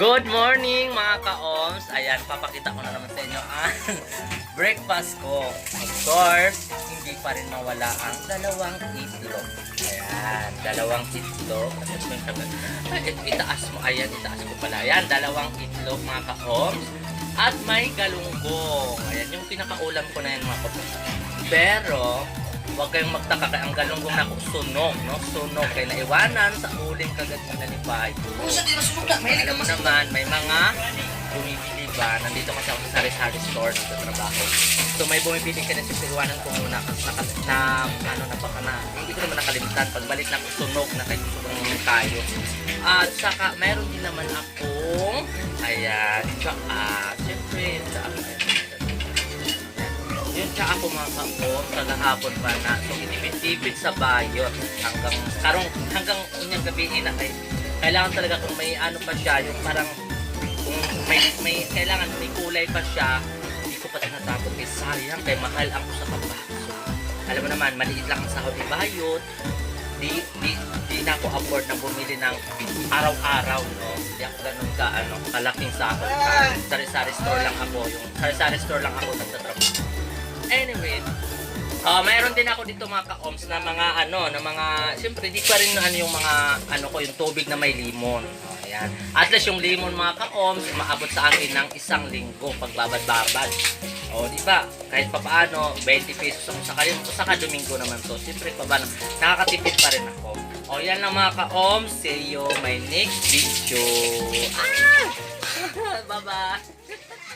Good morning mga ka-oms! Ayan, papakita ko na naman sa inyo ang breakfast ko. Of course, hindi pa rin mawala ang dalawang itlog. Ayan, dalawang itlog. Itaas mo, ayan, itaas ko pala. Ayan, dalawang itlog mga ka-oms. At may galunggong. Ayan, yung pinakaulam ko na yan mga ka-oms. Pero, huwag kayong magtaka kaya ang galunggong na sunog, no? Sunog. Kaya naiwanan sa uling kagad na ni Pai. Kung saan di masunog na, mahilig ka Alam mo masunog. naman, may mga bumibili ba? Nandito kasi ako sa sari-sari store sa trabaho. So may bumibili ka na siyempre iwanan ko muna kasi baka na, hindi ko naman nakalimutan. Pagbalik na sunog na kayo tayo. At saka, mayroon din naman akong, ayan, tsaka, siyempre, yung tsaka ako mga kapon, kagahapon pa na, so itipid-tipid sa bayot hanggang unyang gabihin na kayo. Kailangan talaga kung may ano pa siya, yung parang kung may kailangan may kulay pa siya, hindi ko pa tinatapon kay sayang, kay mahal ako sa kabaso. Alam mo naman, maliit lang ang sahod ni bayot, di na ako afford na bumili ng araw-araw, no? Hindi ako ganun kalaking sahod. Sari-sari store lang ako, nagtatrabaho. Anyway, mayroon din ako dito mga ka-oms na mga siyempre di pa rin yung mga yung tubig na may limon. Ayan. At least yung limon mga ka-oms, maabot sa akin ng 1 linggo pagbabad-babad. O, di ba? Kahit pa paano, 20 pesos ako sa Domingo naman to. Siyempre pa ba, nakakatipid pa rin ako. O, yan lang mga ka-oms. See you my next video. Bye-bye!